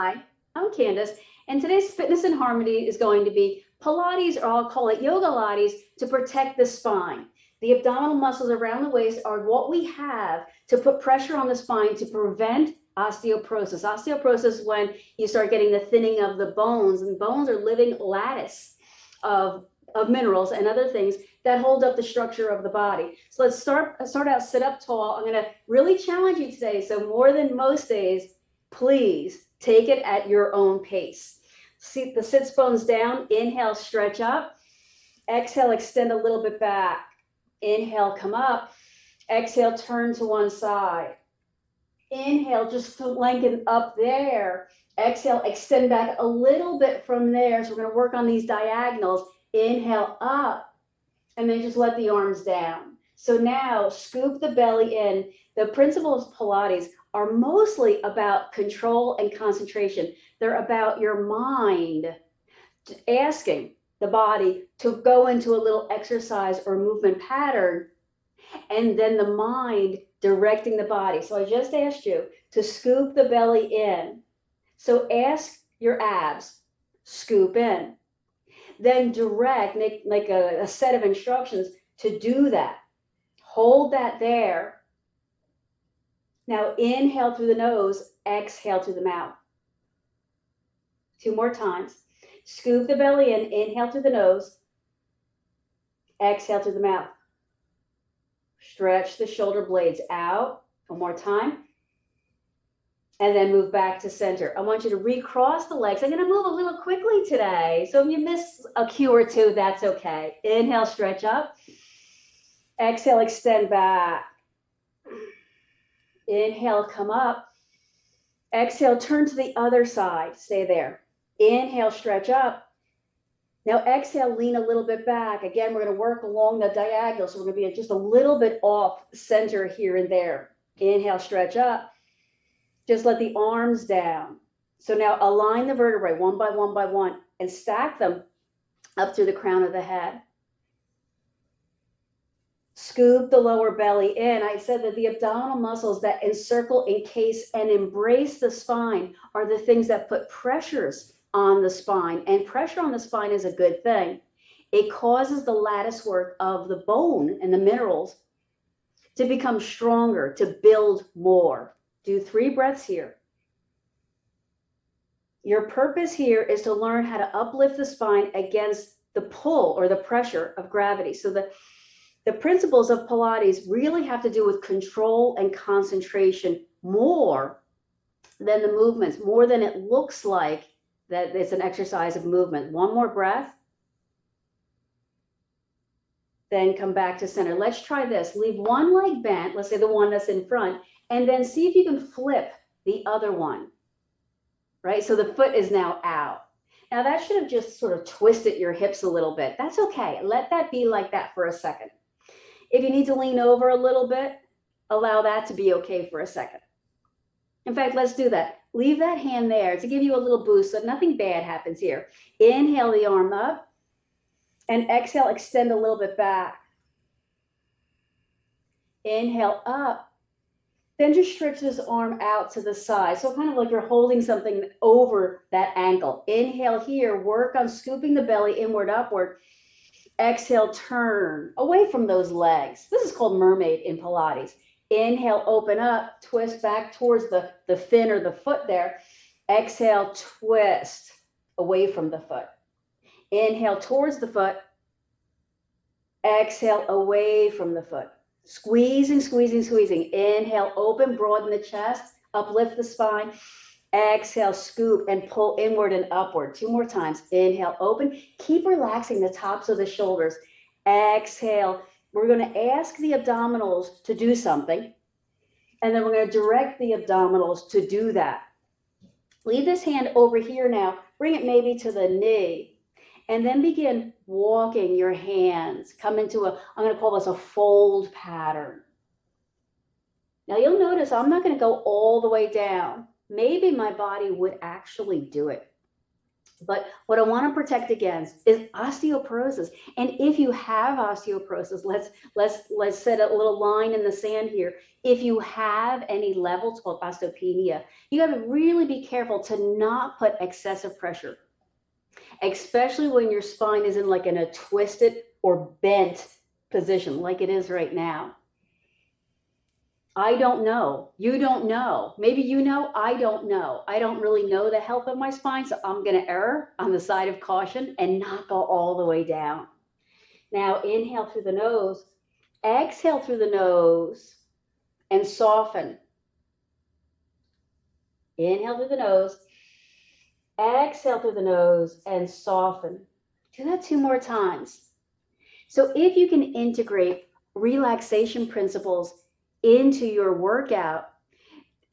Hi, I'm Candace, and today's Fitness and Harmony is going to be Pilates, or I'll call it Yogalates, to protect the spine. The abdominal muscles around the waist are what we have to put pressure on the spine to prevent osteoporosis. Osteoporosis is when you start getting the thinning of the bones, and bones are living lattice of minerals and other things that hold up the structure of the body. So let's start out, sit up tall. I'm going to really challenge you today. So more than most days, please take it at your own pace. See the sits bones down. Inhale, stretch up. Exhale, extend a little bit back. Inhale, come up. Exhale, turn to one side. Inhale, just to lengthen up there. Exhale, extend back a little bit from there. So we're going to work on these diagonals. Inhale, up. And then just let the arms down. So now scoop the belly in. The principles of Pilates are mostly about control and concentration. They're about your mind asking the body to go into a little exercise or movement pattern, and then the mind directing the body. So I just asked you to scoop the belly in. So ask your abs, scoop in. Then direct, make like a set of instructions to do that. Hold that there. Now inhale through the nose, exhale through the mouth. 2 more times. Scoop the belly in, inhale through the nose, exhale through the mouth. Stretch the shoulder blades out. 1 more time. And then move back to center. I want you to recross the legs. I'm going to move a little quickly today. So if you miss a cue or two, that's okay. Inhale, stretch up. Exhale, extend back. Inhale, come up. Exhale, turn to the other side. Stay there. Inhale, stretch up. Now exhale, lean a little bit back. Again, we're going to work along the diagonal. So we're going to be just a little bit off center here and there. Inhale, stretch up. Just let the arms down. So now align the vertebrae one by one and stack them up through the crown of the head. Scoop the lower belly in. I said that the abdominal muscles that encircle, encase, and embrace the spine are the things that put pressures on the spine. And pressure on the spine is a good thing. It causes the lattice work of the bone and the minerals to become stronger, to build more. Do 3 breaths here. Your purpose here is to learn how to uplift the spine against the pull or the pressure of gravity. So the principles of Pilates really have to do with control and concentration more than the movements, more than it looks like that it's an exercise of movement. 1 more breath. Then come back to center. Let's try this. Leave one leg bent, let's say the one that's in front, and then see if you can flip the other one, right? So the foot is now out. Now that should have just sort of twisted your hips a little bit. That's okay. Let that be like that for a second. If you need to lean over a little bit, allow that to be okay for a second. In fact, let's do that. Leave that hand there to give you a little boost so nothing bad happens here. Inhale the arm up and exhale, extend a little bit back. Inhale up. Then just stretch this arm out to the side. So kind of like you're holding something over that ankle. Inhale here, work on scooping the belly inward, upward. Exhale, turn away from those legs. This is called Mermaid in Pilates. Inhale, open up, twist back towards the fin or the foot there. Exhale, twist away from the foot. Inhale towards the foot. Exhale, away from the foot. Squeezing, squeezing, squeezing. Inhale, open, broaden the chest, uplift the spine. Exhale, scoop and pull inward and upward. 2 more times. Inhale, open. Keep relaxing the tops of the shoulders. Exhale. We're going to ask the abdominals to do something, and then we're going to direct the abdominals to do that. Leave this hand over here now. Bring it maybe to the knee, and then begin walking your hands. Come into I'm going to call this a fold pattern. Now you'll notice I'm not going to go all the way down. Maybe my body would actually do it. But what I want to protect against is osteoporosis. And if you have osteoporosis, let's set a little line in the sand here. If you have any levels called osteopenia, you got to really be careful to not put excessive pressure, especially when your spine is in a twisted or bent position like it is right now. I don't know. You don't know. Maybe you know. I don't know. I don't really know the health of my spine, so I'm going to err on the side of caution and not go all the way down. Now, inhale through the nose, exhale through the nose, and soften. Inhale through the nose, exhale through the nose, and soften. Do that 2 more times. So if you can integrate relaxation principles into your workout,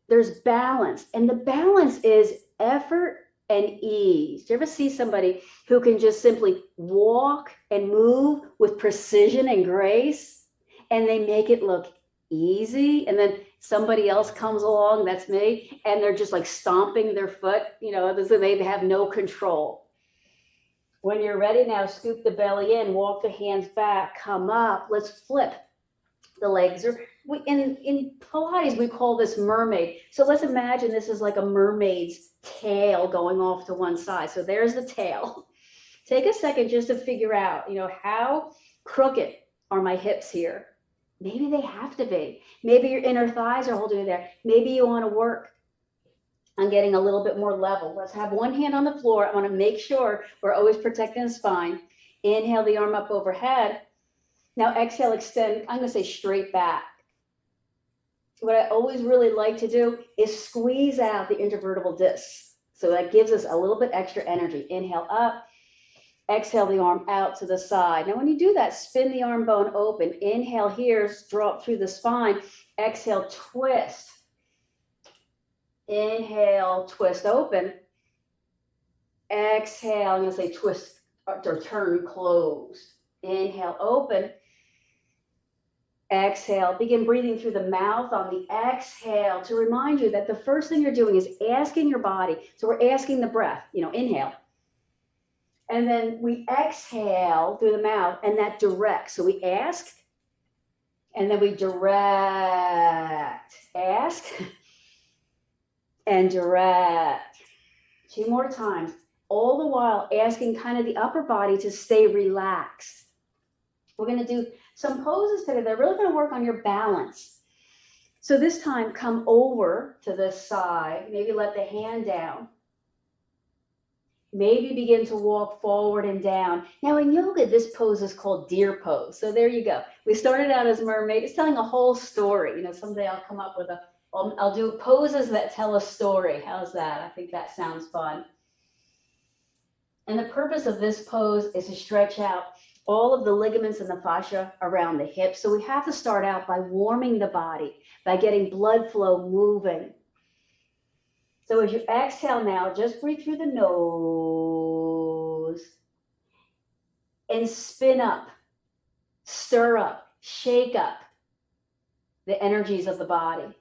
there's balance, and the balance is effort and ease. Do you ever see somebody who can just simply walk and move with precision and grace, and they make it look easy, and then somebody else comes along, that's me, and they're just like stomping their foot, so they have no control. When you're ready now, scoop the belly in, walk the hands back, come up, let's flip the legs. In Pilates, we call this mermaid. So let's imagine this is like a mermaid's tail going off to one side. So there's the tail. Take a second just to figure out, how crooked are my hips here? Maybe they have to be. Maybe your inner thighs are holding you there. Maybe you want to work on getting a little bit more level. Let's have one hand on the floor. I want to make sure we're always protecting the spine. Inhale the arm up overhead. Now exhale, extend, I'm going to say straight back. What I always really like to do is squeeze out the intervertebral discs. So that gives us a little bit extra energy. Inhale up, exhale the arm out to the side. Now when you do that, spin the arm bone open. Inhale here, drop through the spine. Exhale, twist. Inhale, twist open. Exhale, I'm going to say twist or turn closed. Inhale, open. Exhale, begin breathing through the mouth on the exhale to remind you that the first thing you're doing is asking your body. So we're asking the breath, inhale. And then we exhale through the mouth, and that directs. So we ask, and then we direct. Ask and direct. 2 more times. All the while asking kind of the upper body to stay relaxed. We're going to do some poses today that are really going to work on your balance. So this time, come over to this side. Maybe let the hand down. Maybe begin to walk forward and down. Now in yoga, this pose is called deer pose. So there you go. We started out as mermaid. It's telling a whole story. Someday I'll come up with I'll do poses that tell a story. How's that? I think that sounds fun. And the purpose of this pose is to stretch out all of the ligaments and the fascia around the hips. So we have to start out by warming the body, by getting blood flow moving. So as you exhale now, just breathe through the nose and spin up, stir up, shake up the energies of the body.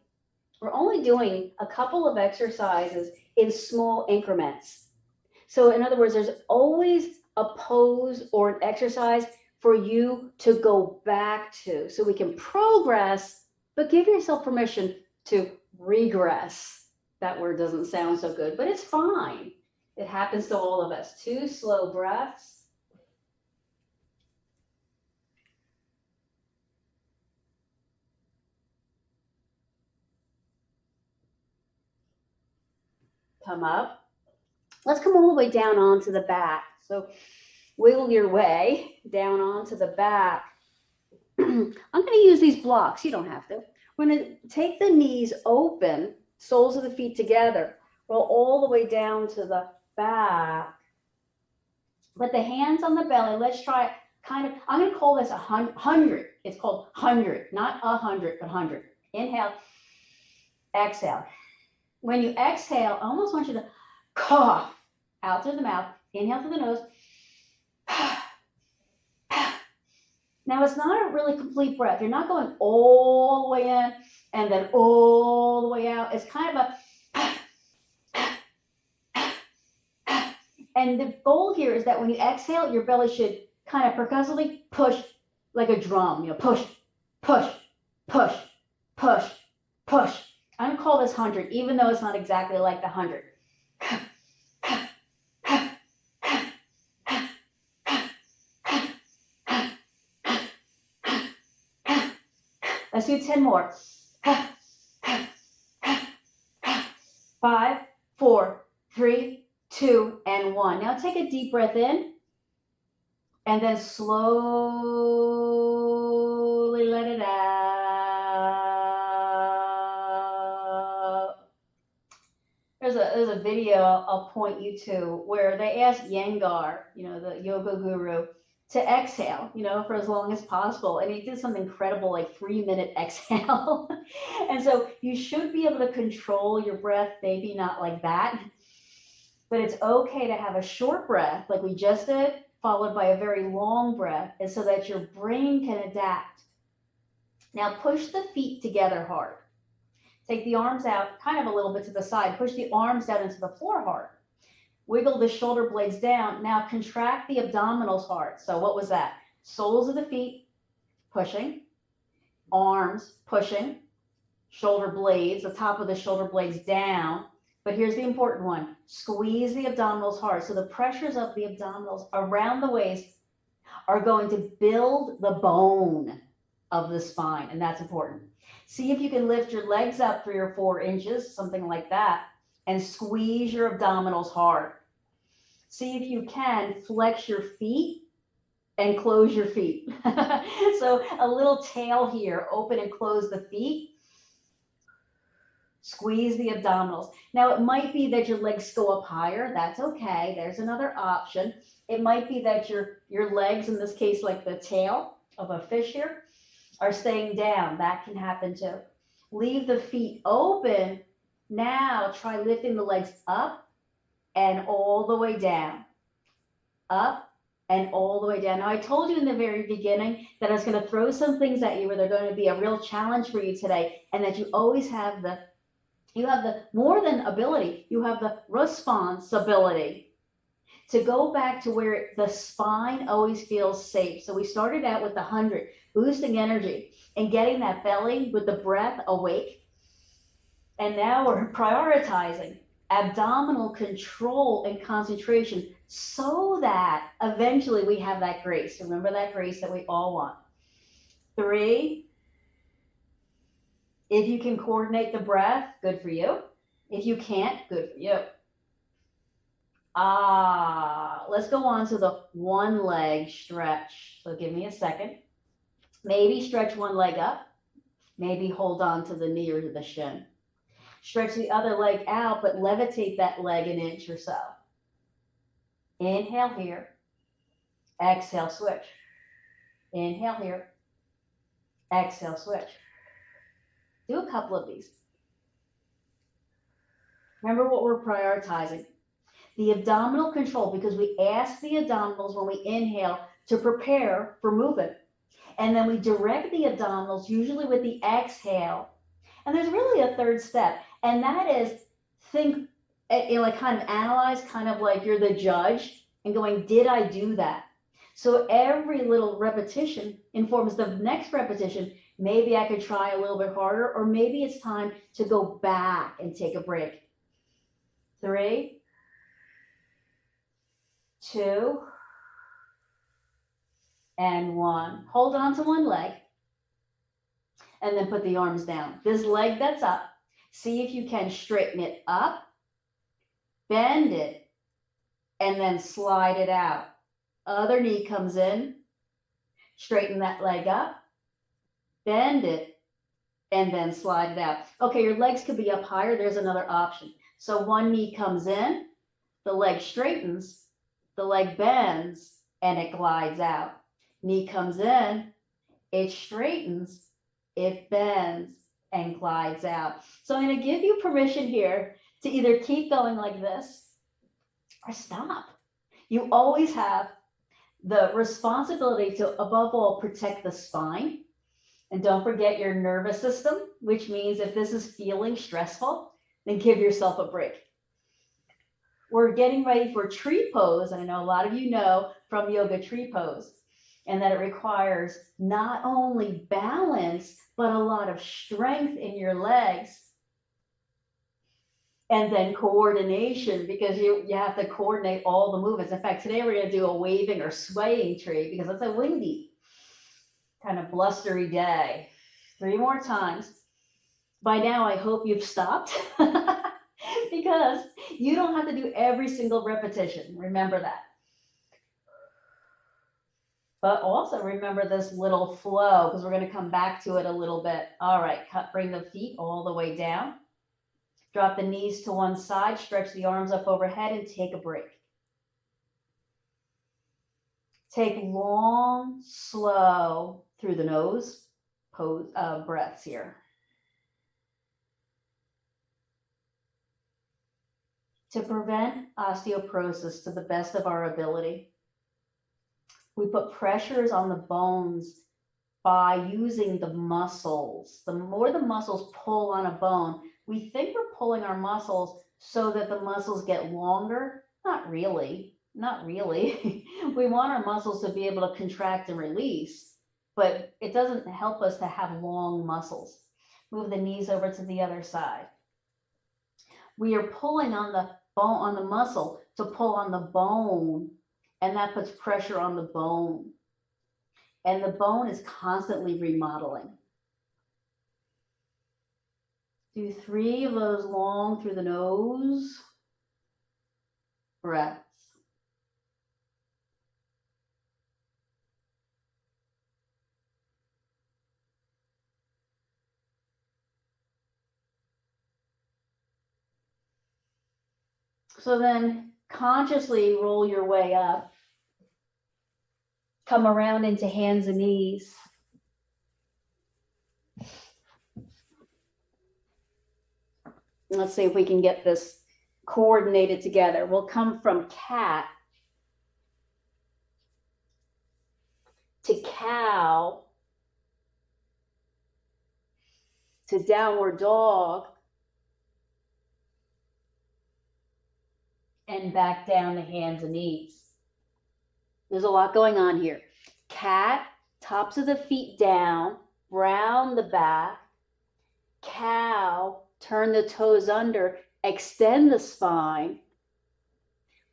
We're only doing a couple of exercises in small increments. So in other words, there's always a pose or an exercise for you to go back to. So we can progress, but give yourself permission to regress. That word doesn't sound so good, but it's fine. It happens to all of us. 2 slow breaths. Come up. Let's come all the way down onto the back. So wiggle your way down onto the back. I'm going to use these blocks. You don't have to. We're going to take the knees open, soles of the feet together, roll all the way down to the back. Put the hands on the belly. Let's try I'm going to call this 100. It's called 100, not 100, but 100. Inhale, exhale. When you exhale, I almost want you to cough out through the mouth. Inhale through the nose. Now, it's not a really complete breath. You're not going all the way in and then all the way out. It's kind of a, And the goal here is that when you exhale, your belly should kind of percussively push like a drum, push, push, push, push, push. I'm going to call this 100, even though it's not exactly like the 100. Let's do 10 more. 5, 4, 3, 2, and 1. Now take a deep breath in and then slowly let it out. There's a video I'll point you to where they asked Yengar, the yoga guru, to exhale, for as long as possible. And he did some incredible, like 3-minute exhale. And so you should be able to control your breath, maybe not like that, but it's okay to have a short breath like we just did, followed by a very long breath, and so that your brain can adapt. Now push the feet together hard. Take the arms out kind of a little bit to the side. Push the arms down into the floor hard. Wiggle the shoulder blades down. Now contract the abdominals hard. So what was that? Soles of the feet pushing, arms pushing, shoulder blades, the top of the shoulder blades down. But here's the important one. Squeeze the abdominals hard. So the pressures of the abdominals around the waist are going to build the bone of the spine, and that's important. See if you can lift your legs up 3 or 4 inches, something like that, and squeeze your abdominals hard. See if you can flex your feet and close your feet. So a little tail here, open and close the feet. Squeeze the abdominals. Now it might be that your legs go up higher. That's okay. There's another option. It might be that your legs, in this case, like the tail of a fish here, are staying down. That can happen too. Leave the feet open. Now try lifting the legs up and all the way down. Up and all the way down. Now I told you in the very beginning that I was going to throw some things at you where they're going to be a real challenge for you today, and that you always have the more than ability, you have the responsibility to go back to where the spine always feels safe. So we started out with the 100, boosting energy and getting that belly with the breath awake. And now we're prioritizing abdominal control and concentration so that eventually we have that grace. Remember that grace that we all want. 3, if you can coordinate the breath, good for you. If you can't, good for you. Let's go on to the one leg stretch. So give me a second. Maybe stretch one leg up. Maybe hold on to the knee or to the shin. Stretch the other leg out, but levitate that leg an inch or so. Inhale here. Exhale, switch. Inhale here. Exhale, switch. Do a couple of these. Remember what we're prioritizing. The abdominal control, because we ask the abdominals when we inhale to prepare for movement. And then we direct the abdominals, usually with the exhale. And there's really a third step, and that is think, like kind of analyze, kind of like you're the judge and going, did I do that? So every little repetition informs the next repetition. Maybe I could try a little bit harder, or maybe it's time to go back and take a break. 3, 2, and 1. Hold on to one leg and then put the arms down. This leg that's up, see if you can straighten it up, bend it, and then slide it out. Other knee comes in, straighten that leg up, bend it, and then slide it out. Okay, your legs could be up higher. There's another option. So one knee comes in, the leg straightens, the leg bends, and it glides out. Knee comes in, it straightens, it bends, and glides out. So I'm going to give you permission here to either keep going like this or stop. You always have the responsibility to, above all, protect the spine. And don't forget your nervous system, which means if this is feeling stressful, then give yourself a break. we're getting ready for tree pose. And I know a lot of you know from yoga tree pose, and that it requires not only balance, but a lot of strength in your legs. And then coordination, because you have to coordinate all the movements. In fact, today we're going to do a waving or swaying tree because it's a windy, kind of blustery day. 3 more times. By now, I hope you've stopped because you don't have to do every single repetition. Remember that. But also remember this little flow because we're going to come back to it a little bit. All right, bring the feet all the way down. Drop the knees to one side, stretch the arms up overhead, and take a break. Take long, slow, through the nose breaths here. To prevent osteoporosis to the best of our ability, we put pressures on the bones by using the muscles. The more the muscles pull on a bone, we think we're pulling our muscles so that the muscles get longer. Not really, not really. We want our muscles to be able to contract and release, but it doesn't help us to have long muscles. Move the knees over to the other side. We are pulling on the bone, on the muscle to pull on the bone, and that puts pressure on the bone. And the bone is constantly remodeling. Do 3 of those long through the nose breaths. So then consciously roll your way up. Come around into hands and knees. Let's see if we can get this coordinated together. We'll come from cat to cow to downward dog and back down to hands and knees. There's a lot going on here. Cat, tops of the feet down, round the back. Cow, turn the toes under, extend the spine.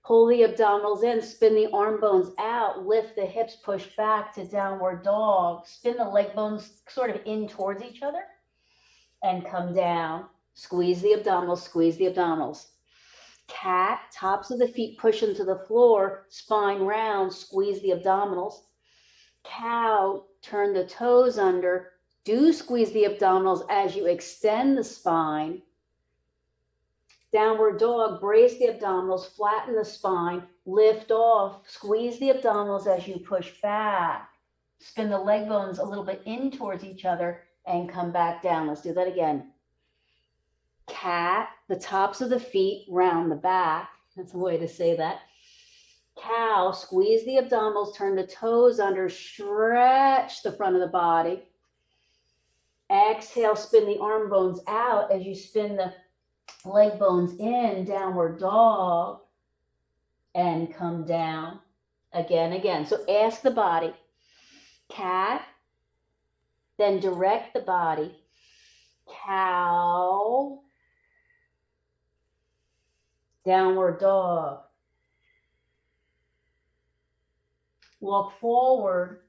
Pull the abdominals in, spin the arm bones out, lift the hips, push back to downward dog. Spin the leg bones sort of in towards each other and come down. Squeeze the abdominals, squeeze the abdominals. Cat, tops of the feet push into the floor, spine round, squeeze the abdominals. Cow, turn the toes under, do squeeze the abdominals as you extend the spine. Downward dog, brace the abdominals, flatten the spine, lift off, squeeze the abdominals as you push back. Spin the leg bones a little bit in towards each other and come back down. Let's do that again. Cat, the tops of the feet round the back. That's a way to say that. Cow, squeeze the abdominals, turn the toes under, stretch the front of the body. Exhale, spin the arm bones out as you spin the leg bones in, downward dog, and come down. Again. So ask the body, cat, then direct the body, cow, downward dog. Walk forward,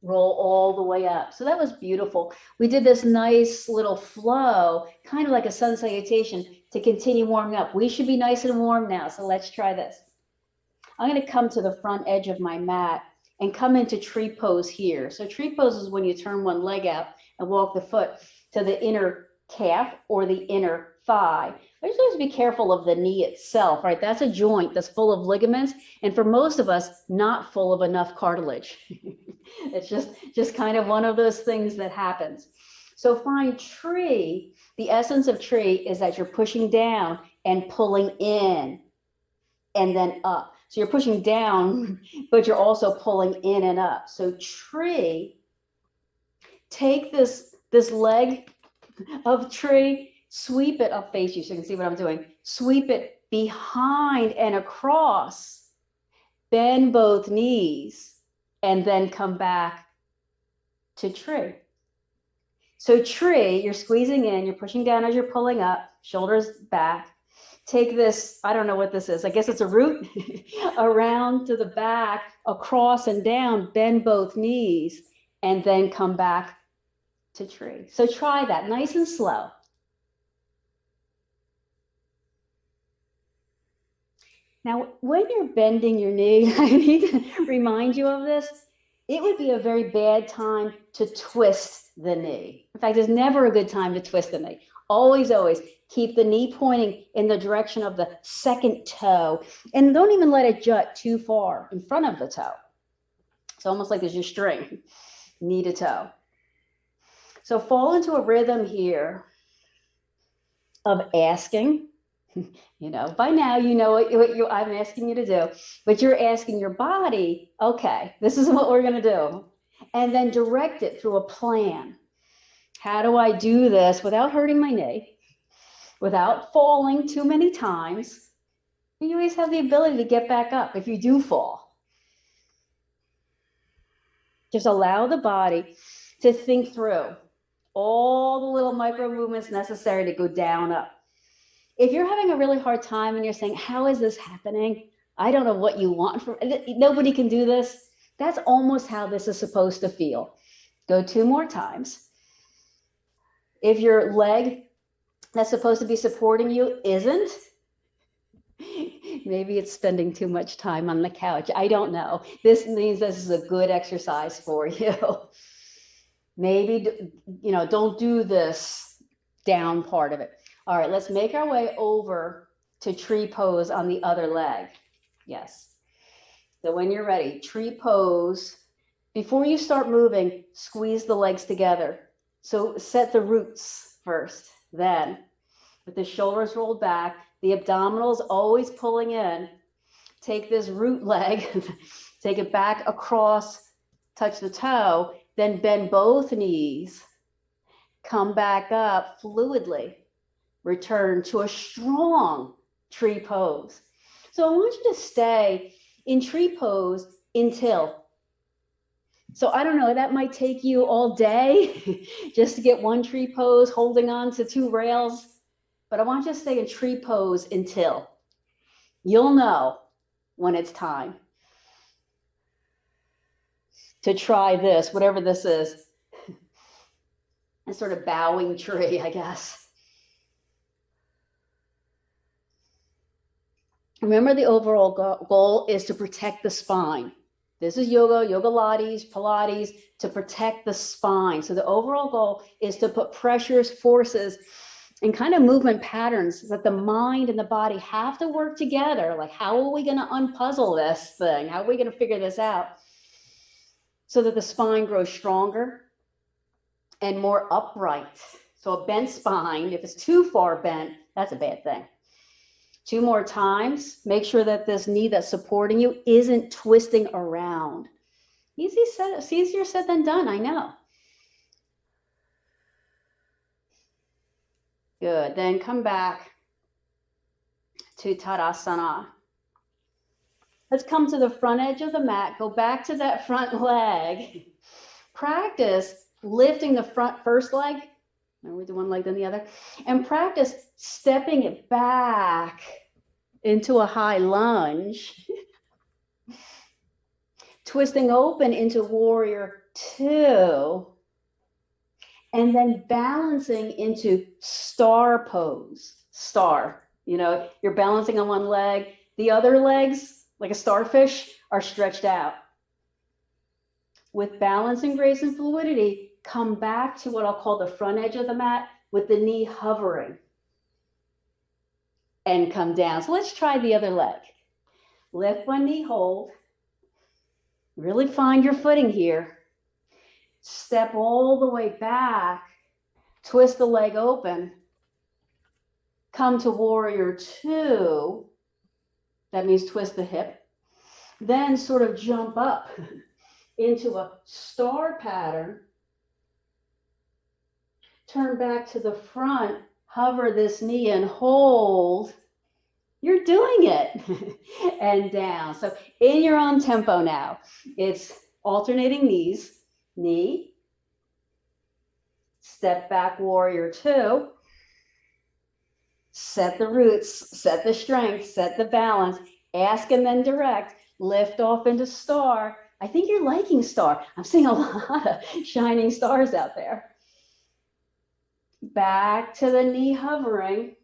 roll all the way up. So that was beautiful. We did this nice little flow, kind of like a sun salutation, to continue warming up. We should be nice and warm now, so let's try this. I'm going to come to the front edge of my mat and come into tree pose here. So tree pose is when you turn one leg out and walk the foot to the inner calf or the inner thigh. I just have to be careful of the knee itself, right? That's a joint that's full of ligaments, and for most of us, not full of enough cartilage. It's just kind of one of those things that happens. So find tree. The essence of tree is that you're pushing down and pulling in and then up. So you're pushing down, but you're also pulling in and up. So tree, take this leg of tree, sweep it, I'll face you so you can see what I'm doing. Sweep it behind and across, bend both knees, and then come back to tree. So tree, you're squeezing in, you're pushing down as you're pulling up, shoulders back. Take this, I don't know what this is. I guess it's a root around to the back, across and down, bend both knees, and then come back to tree. So try that, nice and slow. Now, when you're bending your knee, I need to remind you of this. It would be a very bad time to twist the knee. In fact, it's never a good time to twist the knee. Always, always keep the knee pointing in the direction of the second toe, and don't even let it jut too far in front of the toe. It's almost like there's your string, knee to toe. So fall into a rhythm here of asking. You know, by now, you know what I'm asking you to do, but you're asking your body, okay, this is what we're going to do. And then direct it through a plan. How do I do this without hurting my knee, without falling too many times? You always have the ability to get back up if you do fall. Just allow the body to think through all the little micro movements necessary to go down, up. If you're having a really hard time and you're saying, how is this happening? I don't know what you want from nobody can do this. That's almost how this is supposed to feel. Go 2 more times. If your leg that's supposed to be supporting you isn't, maybe it's spending too much time on the couch. I don't know. This means this is a good exercise for you. Maybe, you know, don't do this down part of it. All right, let's make our way over to tree pose on the other leg. Yes. So when you're ready, tree pose. Before you start moving, squeeze the legs together. So set the roots first. Then, with the shoulders rolled back, the abdominals always pulling in. Take this root leg, take it back across, touch the toe, then bend both knees. Come back up fluidly. Return to a strong tree pose. So I want you to stay in tree pose until. So I don't know, that might take you all day just to get one tree pose, holding on to 2 rails. But I want you to stay in tree pose until. You'll know when it's time to try this, whatever this is. A sort of bowing tree, I guess. Remember, the overall goal is to protect the spine. This is yoga, Yogalates, Pilates, to protect the spine. So the overall goal is to put pressures, forces, and kind of movement patterns that the mind and the body have to work together. Like, how are we going to unpuzzle this thing? How are we going to figure this out? So that the spine grows stronger and more upright. So a bent spine, if it's too far bent, that's a bad thing. 2 more times. Make sure that this knee that's supporting you isn't twisting around. Easier said than done, I know. Good. Then come back to Tadasana. Let's come to the front edge of the mat. Go back to that front leg. Practice lifting the first leg. Remember, we do one leg then the other. And practice stepping it back into a high lunge. Twisting open into warrior 2. And then balancing into star pose. Star. You know, you're balancing on one leg. The other legs, like a starfish, are stretched out. With balance and grace and fluidity, come back to what I'll call the front edge of the mat with the knee hovering. And come down. So let's try the other leg. Lift one knee, hold. Really find your footing here. Step all the way back. Twist the leg open. Come to warrior 2. That means twist the hip. Then sort of jump up into a star pattern. Turn back to the front. Hover this knee and hold. You're doing it. And down. So in your own tempo now, it's alternating knees, knee, step back warrior two, set the roots, set the strength, set the balance, ask and then direct, lift off into star. I think you're liking star. I'm seeing a lot of shining stars out there. Back to the knee hovering,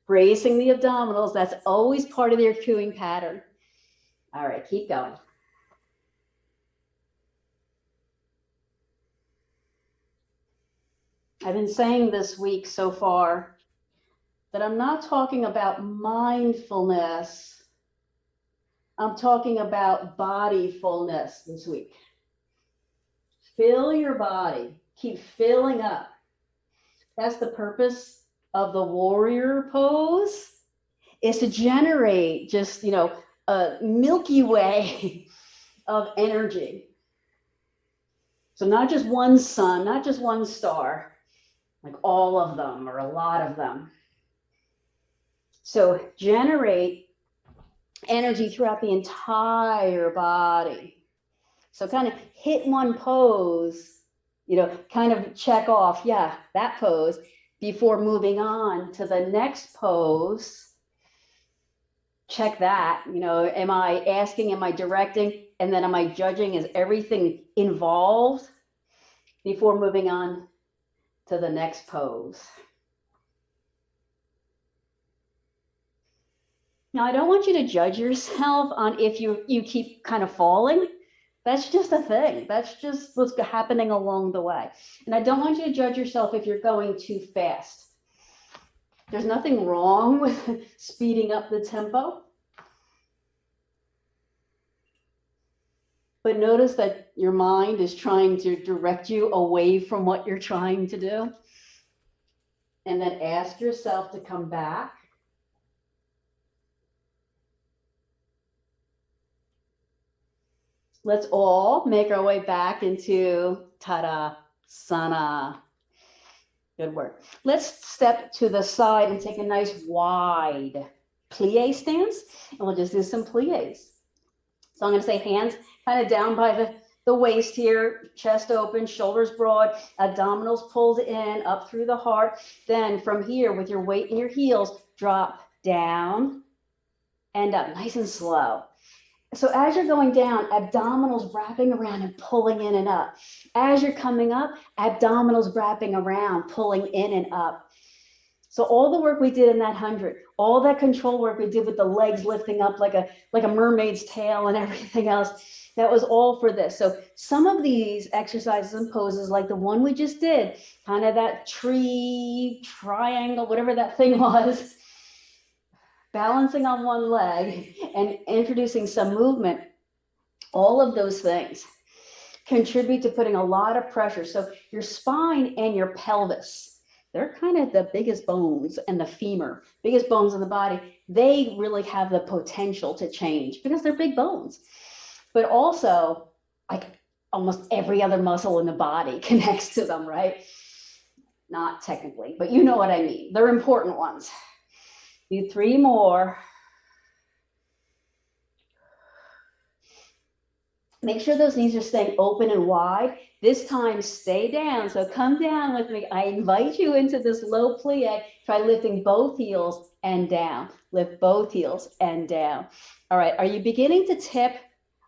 bracing the abdominals. That's always part of your cueing pattern. All right, keep going. I've been saying this week so far that I'm not talking about mindfulness. I'm talking about bodyfulness this week. Fill your body. Keep filling up. That's the purpose of the warrior pose, is to generate just, a Milky Way of energy. So not just one sun, not just one star, like all of them or a lot of them. So generate energy throughout the entire body. So kind of hit one pose, kind of check off, yeah, that pose, before moving on to the next pose. Check that, am I asking, am I directing, and then am I judging? Is everything involved before moving on to the next pose? Now, I don't want you to judge yourself on if you keep kind of falling. That's just a thing. That's just what's happening along the way. And I don't want you to judge yourself if you're going too fast. There's nothing wrong with speeding up the tempo. But notice that your mind is trying to direct you away from what you're trying to do. And then ask yourself to come back. Let's all make our way back into Tadasana. Good work. Let's step to the side and take a nice wide plie stance. And we'll just do some plies. So I'm going to say hands kind of down by the waist here, chest open, shoulders broad, abdominals pulled in, up through the heart. Then from here, with your weight in your heels, drop down and up, nice and slow. So as you're going down, abdominals wrapping around and pulling in and up. As you're coming up, abdominals wrapping around, pulling in and up. So all the work we did in that 100, all that control work we did with the legs lifting up like a mermaid's tail and everything else, that was all for this. So some of these exercises and poses, like the one we just did, kind of that tree, triangle, whatever that thing was, balancing on one leg and introducing some movement, all of those things contribute to putting a lot of pressure. So your spine and your pelvis, they're kind of the biggest bones, and the femur, biggest bones in the body, they really have the potential to change because they're big bones. But also, like almost every other muscle in the body connects to them, right? Not technically, but you know what I mean. They're important ones. Do 3 more. Make sure those knees are staying open and wide. This time, stay down. So come down with me. I invite you into this low plie. Try lifting both heels and down. Lift both heels and down. All right. Are you beginning to tip?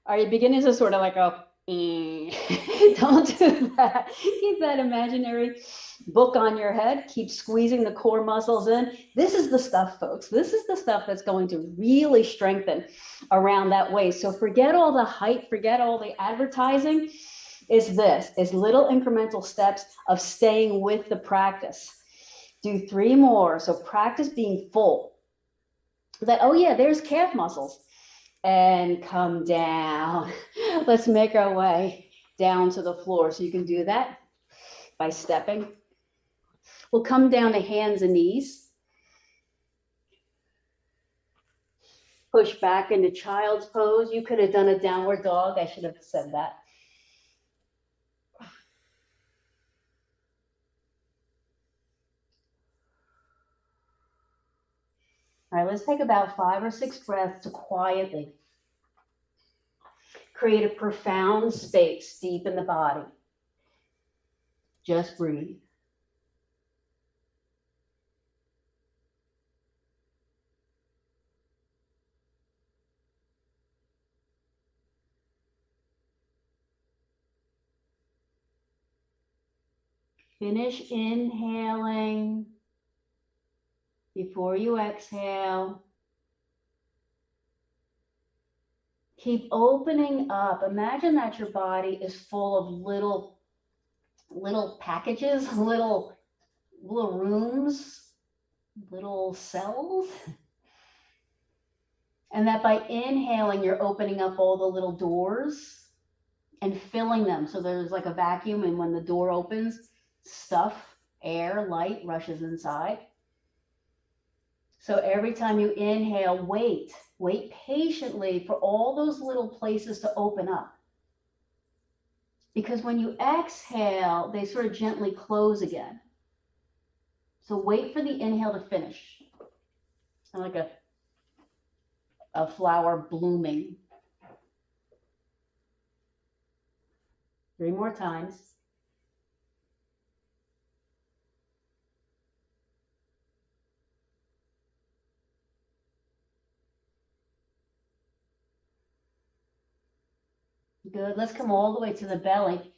Are you beginning to sort of like go, don't do that. Keep that imaginary book on your head. Keep squeezing the core muscles in. This is the stuff, folks. This is the stuff that's going to really strengthen around that waist. So forget all the hype, forget all the advertising. It's little incremental steps of staying with the practice. Do 3 more. So practice being full. That, oh yeah, there's calf muscles. And come down. Let's make our way down to the floor. So you can do that by stepping. We'll come down to hands and knees. Push back into child's pose. You could have done a downward dog. I should have said that. All right, let's take about 5 or 6 breaths to quietly create a profound space deep in the body. Just breathe. Finish inhaling before you exhale. Keep opening up. Imagine that your body is full of little packages, little rooms, little cells. And that by inhaling, you're opening up all the little doors and filling them. So there's like a vacuum, and when the door opens, stuff, air, light rushes inside. So every time you inhale, wait patiently for all those little places to open up. Because when you exhale, they sort of gently close again. So wait for the inhale to finish. Like a flower blooming. 3 more times. Good. Let's come all the way to the belly.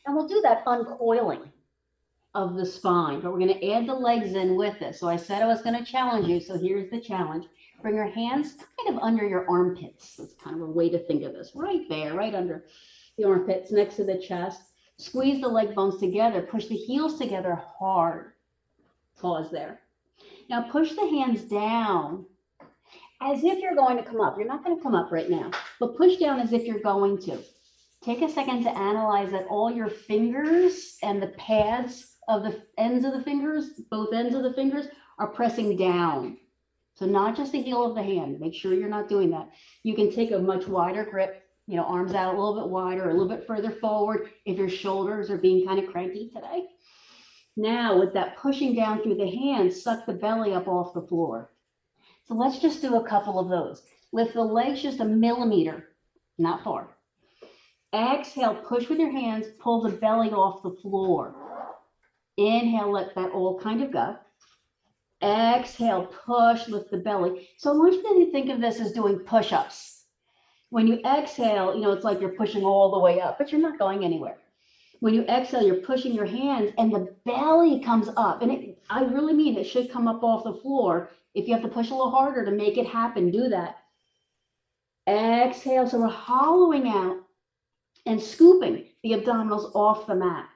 And we'll do that uncoiling of the spine, but we're going to add the legs in with this. So I said I was going to challenge you. So here's the challenge. Bring your hands kind of under your armpits. That's kind of a way to think of this. Right there, right under the armpits, next to the chest. Squeeze the leg bones together. Push the heels together hard. Pause there. Now push the hands down as if you're going to come up. You're not going to come up right now, but push down as if you're going to. Take a second to analyze that all your fingers and the pads of the ends of the fingers, both ends of the fingers, are pressing down. So not just the heel of the hand. Make sure you're not doing that. You can take a much wider grip, arms out a little bit wider, a little bit further forward if your shoulders are being kind of cranky today. Now, with that pushing down through the hands, suck the belly up off the floor. So let's just do a couple of those. Lift the legs just a millimeter, not far. Exhale, push with your hands, pull the belly off the floor. Inhale, let that all kind of go. Exhale, push, lift the belly. So I want you to think of this as doing push-ups. When you exhale, it's like you're pushing all the way up, but you're not going anywhere. When you exhale, you're pushing your hands and the belly comes up. And I really mean it should come up off the floor. If you have to push a little harder to make it happen, do that. Exhale, so we're hollowing out and scooping the abdominals off the mat.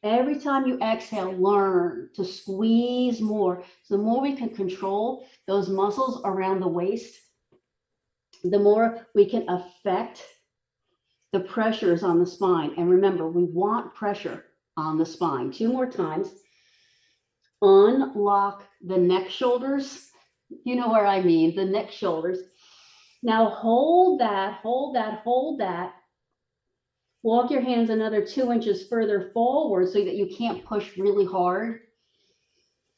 Every time you exhale, learn to squeeze more. So the more we can control those muscles around the waist, the more we can affect the pressures on the spine. And remember, we want pressure on the spine. 2 more times. Unlock the neck shoulders. You know where I mean, the neck shoulders. Now hold that, hold that, hold that. Walk your hands another 2 inches further forward so that you can't push really hard.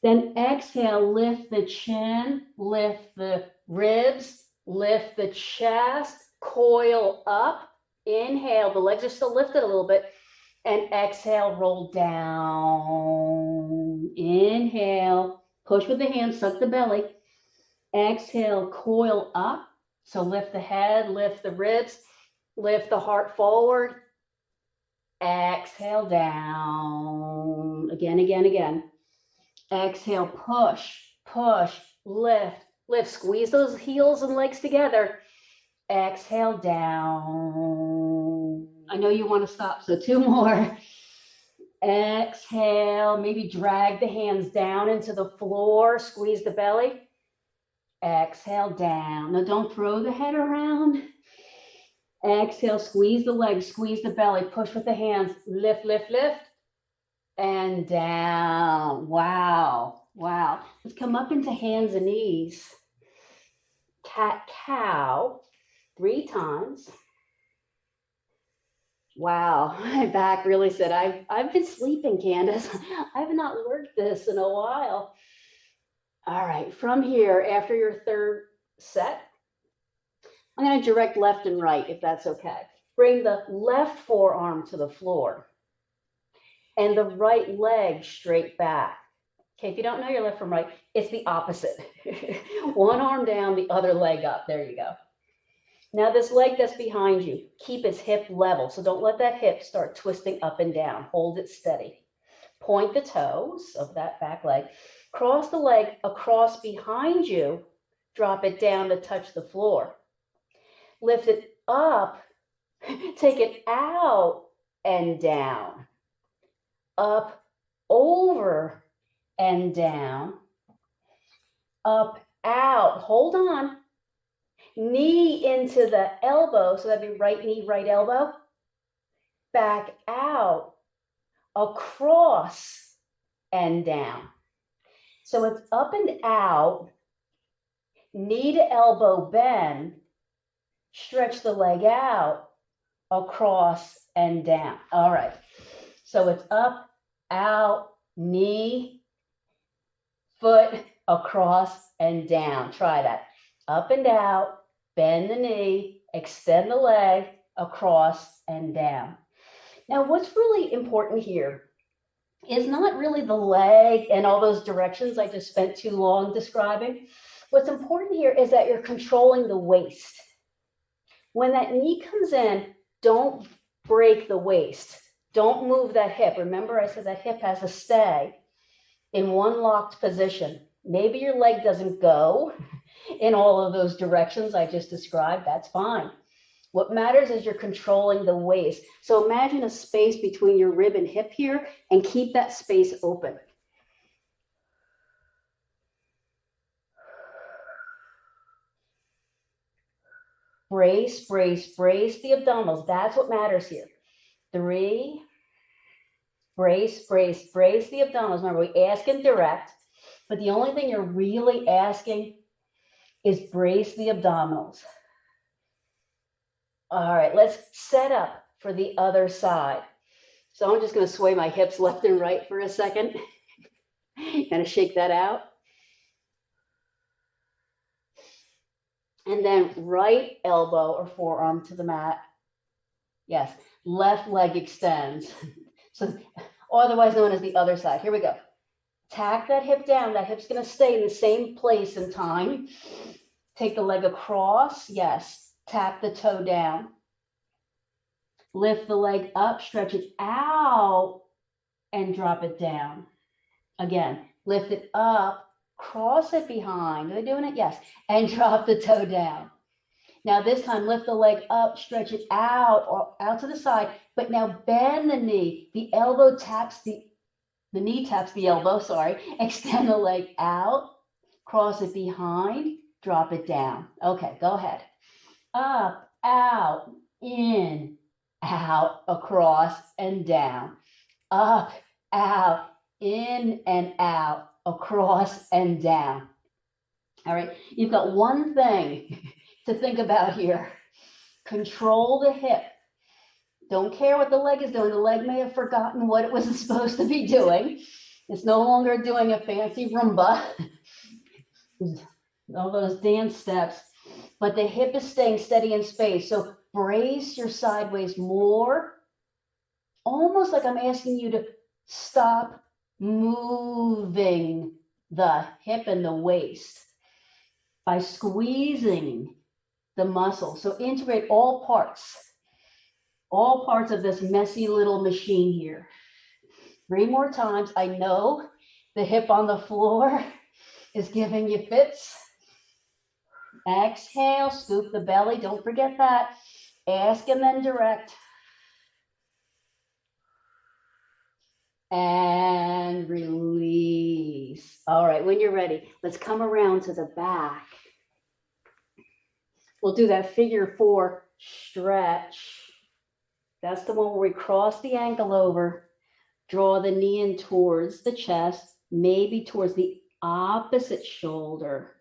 Then exhale, lift the chin, lift the ribs, lift the chest, coil up. Inhale, the legs are still lifted a little bit. And exhale, roll down. Inhale, push with the hands, suck the belly. Exhale, coil up. So lift the head, lift the ribs, lift the heart forward. Exhale down. Again, again, again. Exhale, push, push, lift, lift. Squeeze those heels and legs together. Exhale down. I know you want to stop, so 2 more. Exhale, maybe drag the hands down into the floor. Squeeze the belly. Exhale down. Now don't throw the head around. Exhale, squeeze the legs, squeeze the belly, push with the hands, lift, lift, lift, and down. Wow, wow. Let's come up into hands and knees. Cat, cow, 3 times. Wow, my back really said, I've been sleeping, Candace. I have not worked this in a while. All right, from here, after your third set, I'm going to direct left and right, if that's okay. Bring the left forearm to the floor and the right leg straight back. Okay, if you don't know your left from right, it's the opposite. One arm down, the other leg up. There you go. Now this leg that's behind you, keep its hip level. So don't let that hip start twisting up and down. Hold it steady. Point the toes of that back leg. Cross the leg across behind you. Drop it down to touch the floor. Lift it up. Take it out and down. Up, over, and down. Up, out. Hold on. Knee into the elbow. So that'd be right knee, right elbow. Back out. Across and down. So it's up and out. Knee to elbow bend. Stretch the leg out. Across and down. All right. So it's up, out, knee, foot, across, and down. Try that. Up and out, bend the knee, extend the leg, across and down. Now, what's really important here is not really the leg and all those directions I just spent too long describing. What's important here is that you're controlling the waist. When that knee comes in, don't break the waist. Don't move that hip. Remember, I said that hip has to stay in one locked position. Maybe your leg doesn't go in all of those directions I just described. That's fine. What matters is you're controlling the waist. So imagine a space between your rib and hip here and keep that space open. Brace, brace, brace the abdominals. That's what matters here. 3. Brace, brace, brace the abdominals. Remember, we ask and direct, but the only thing you're really asking is brace the abdominals. All right, let's set up for the other side. So I'm just going to sway my hips left and right for a second. Kind of shake that out. And then right elbow or forearm to the mat. Yes, left leg extends. So otherwise known as the other side. Here we go. Tack that hip down. That hip's going to stay in the same place and time. Take the leg across. Yes. Tap the toe down. Lift the leg up. Stretch it out and drop it down. Again, lift it up. Cross it behind. Are they doing it? Yes. And drop the toe down. Now this time, lift the leg up, stretch it out or out to the side, but now bend the knee. The elbow taps the knee taps the elbow, sorry. Extend the leg out, cross it behind, drop it down. Okay, go ahead. Up, out, in, out, across and down. Up, out, in and out, across and down. All right, you've got one thing to think about here. Control the hip. Don't care what the leg is doing. The leg may have forgotten what it was supposed to be doing. It's no longer doing a fancy Roomba, all those dance steps, but the hip is staying steady in space. So brace your sideways more, almost like I'm asking you to stop moving the hip and the waist by squeezing the muscle. So integrate all parts of this messy little machine here. 3 more times. I know the hip on the floor is giving you fits. Exhale, scoop the belly. Don't forget that. Ask and then direct. And release. All right, when you're ready, let's come around to the back. We'll do that figure 4 stretch. That's the one where we cross the ankle over, draw the knee in towards the chest, maybe towards the opposite shoulder.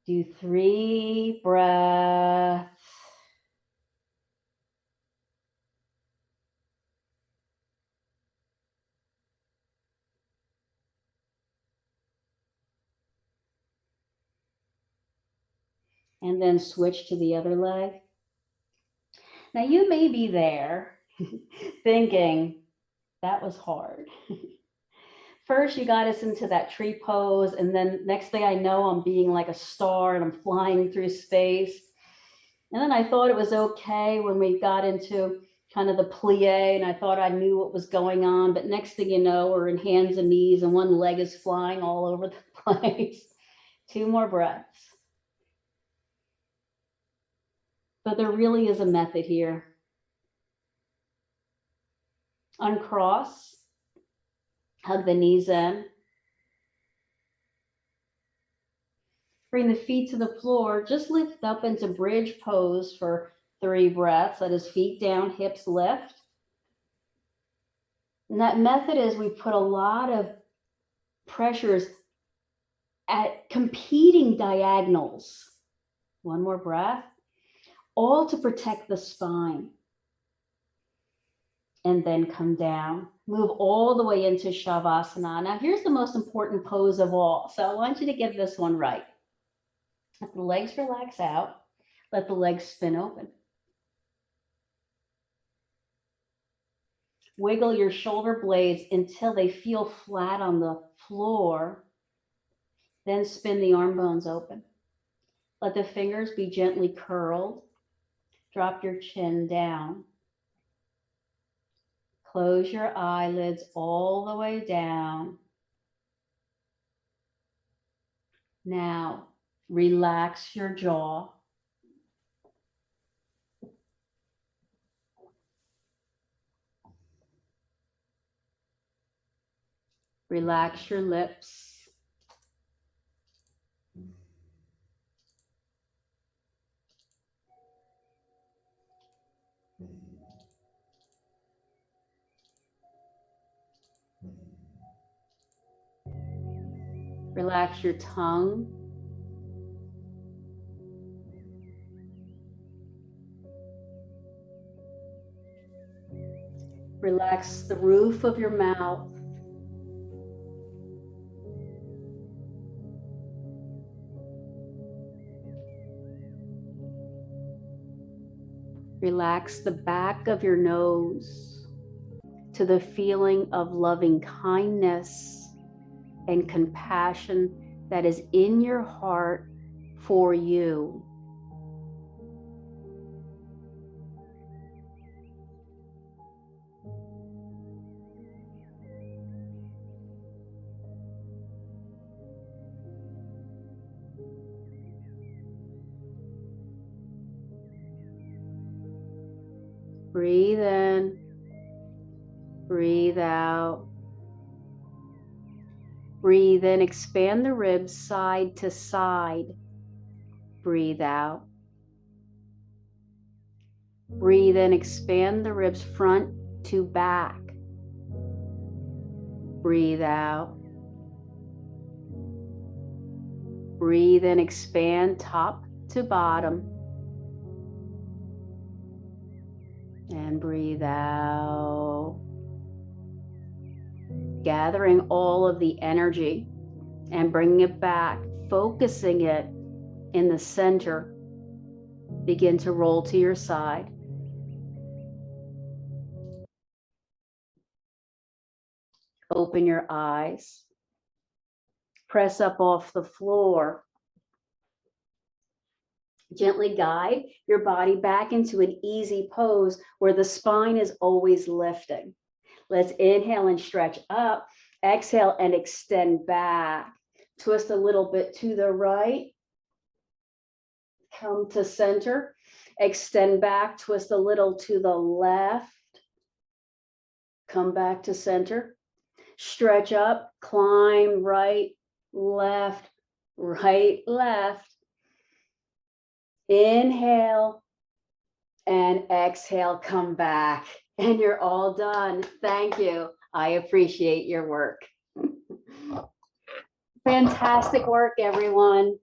Do 3 breaths. And then switch to the other leg. Now you may be there thinking, that was hard. First, you got us into that tree pose, and then next thing I know, I'm being like a star and I'm flying through space. And then I thought it was okay when we got into kind of the plie, and I thought I knew what was going on. But next thing you know, we're in hands and knees, and one leg is flying all over the place. 2 more breaths. But there really is a method here. Uncross, hug the knees in. Bring the feet to the floor. Just lift up into bridge pose for 3 breaths. Let his feet down, hips lift. And that method is we put a lot of pressures at competing diagonals. 1 more breath. All to protect the spine. And then come down. Move all the way into Shavasana. Now here's the most important pose of all. So I want you to get this one right. Let the legs relax out. Let the legs spin open. Wiggle your shoulder blades until they feel flat on the floor. Then spin the arm bones open. Let the fingers be gently curled. Drop your chin down. Close your eyelids all the way down. Now, relax your jaw. Relax your lips. Relax your tongue. Relax the roof of your mouth. Relax the back of your nose to the feeling of loving kindness and compassion that is in your heart for you. Breathe in, breathe out. Breathe in, expand the ribs side to side. Breathe out. Breathe in, expand the ribs front to back. Breathe out. Breathe in, expand top to bottom. And breathe out. Gathering all of the energy and bringing it back, focusing it in the center. Begin to roll to your side. Open your eyes. Press up off the floor. Gently guide your body back into an easy pose where the spine is always lifting. Let's inhale and stretch up. Exhale and extend back. Twist a little bit to the right. Come to center. Extend back. Twist a little to the left. Come back to center. Stretch up. Climb right, left, right, left. Inhale and exhale, come back, and you're all done. Thank you. I appreciate your work. Fantastic work, everyone.